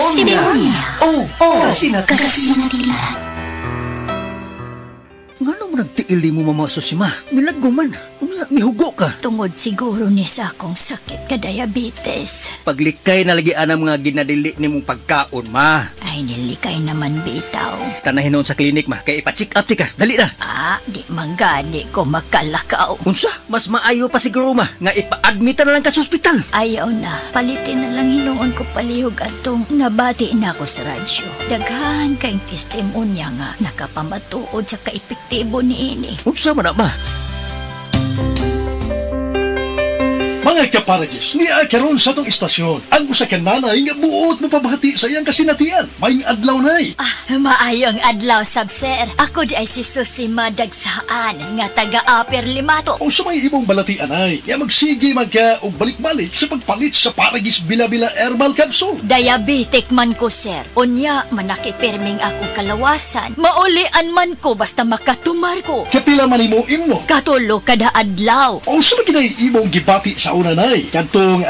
Testimonya. Kasinatila. Nga naman nagtiili mo mamaso si ma. Milagguman. Mihugo ka. Tungod siguro ni sa akong sakit ka diabetes. Paglikay na lagi anang mga ginadili ni mong pagkaon, ma. Ay, nilikay naman bitaw. Tanahin noon sa klinik, ma. Kaya ipa-check up ka. Dali na. Di manggani ko makalakaw. Unsa? Mas maayo pa siguro, ma. Nga ipa-admita na lang ka sa ospital. Ayaw na. Palitin na lang hinuon ko palihog atong nabati na ako sa radyo. Daghan kayong testimonya nga nakapamatuod sa kaepektibo ni ini. Unsa man na, ma? Mga kaparagis, niya karon sa tong istasyon. Ang usa ka nanay nga buot mo pabahati sa iyang kasinatian. Maing adlaw nay. Maayong adlaw, sab sir. Ako di ay si Susi Madagsaan nga taga-Upper Limato. O sa may imong balatian ay, ya magsige magka og balik-balik sa pagpalit sa Paragis Bila-Bila Herbal Capsule. Diabetic man ko, sir. Unya, manakipirming akong kalawasan. Maulian man ko basta makatumar ko. Kapila man imo imo. Katulo kada adlaw. O sa may imong gibati sa una nay, kantong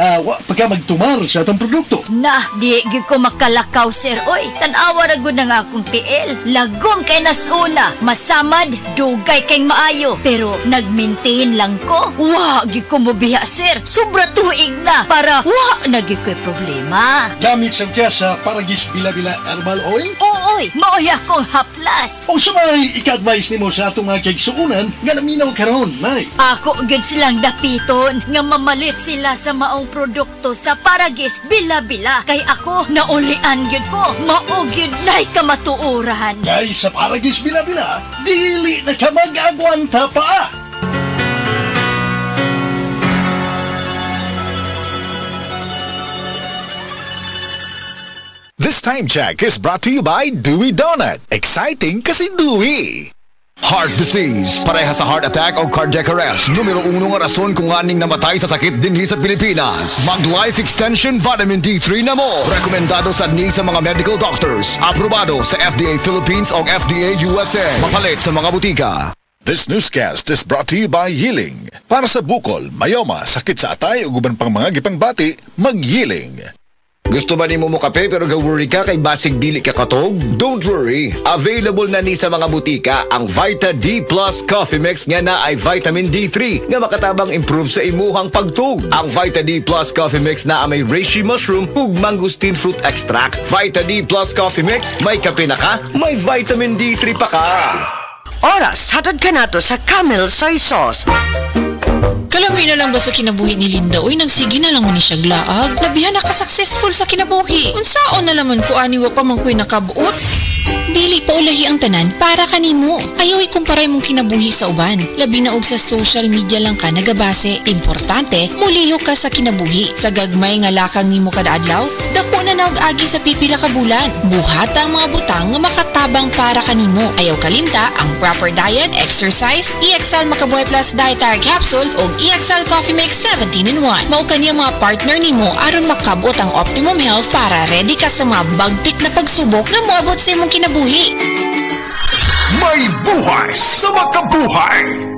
pagka magtumar sa atong produkto. Di ko makalakaw, sir. Oy, tanawa ra gud na nga akong tiil. Lagom kay nasuna. Masamad, dugay kay maayo. Pero nag-maintain lang ko. Gi ko mobiya, sir. Sobra tuig na. Para nagi ko'y problema. Gamit sa kaya sa Paragis Bila-Bila Herbal Oil? Ooy, maoy akong haplas. O sa may ika-advise nimo sa atong mga kaigsuunan nga naminaw karon nay. Ako gud silang dapiton nga mamalit sila sa maong produkto sa Paragis Bila-Bila. Kay ako, naulian gyud ko. Mao gyud nay kamatuoran. Kay sa Paragis Bila-Bila, dili na ka mag-agwanta pa. This time check is brought to you by Dewey Donut. Exciting kasi Dewey. Heart disease, pareha sa heart attack o cardiac arrest. Numero 1 nga rason kung aning namatay sa sakit dinhi sa Pilipinas. Mag Life Extension Vitamin D3 na mo. Rekomendado sa mga medical doctors. Aprobado sa FDA Philippines o FDA USA. Mapalit sa mga butika. This newscast is brought to you by Yiling. Para sa bukol, mayoma, sakit sa atay o guban pang mga gipangbati, mag-Yiling. Gusto ba ni mo kape pero ga-worry ka kay basig dili ka katog? Don't worry. Available na ni sa mga butika ang Vita D Plus Coffee Mix nga na ay vitamin D3 nga makatabang improve sa imuhang pagtug. Ang Vita D Plus Coffee Mix na may reishi mushroom ug mangosteen fruit extract. Vita D Plus Coffee Mix, may kape na ka, may vitamin D3 pa ka. Oras, hatad ka na to sa Camel Soy Sauce. Kalami na lang ba sa kinabuhi ni Linda? Uy, nagsige na lang mo ni siya glaag. Labihan na ka-successful sa kinabuhi. Unsaon na laman ko aniwa pa man ko'y nakabuot? Dili pa ulahi ang tanan para kanimo. Ayaw ikumparay mong kinabuhi sa uban. Labi na og sa social media lang ka nagabase. Importante, muliho ka sa kinabuhi. Sa gagmay nga lakang nimo kada adlaw, dako na naog-agi sa pipila ka bulan. Buhata ang mga butang nga makatabang para kanimo. Ayaw kalimta ang proper diet, exercise, EXL Makabuhay Plus Dietary Capsule o EXL Coffee Mix 17-in-1. Mao kaniya mga partner nimo aron makabot ang optimum health para ready ka sa mga bagtik na pagsubok na moabot sa imong kinabuhi. May buhay sa makabuhay!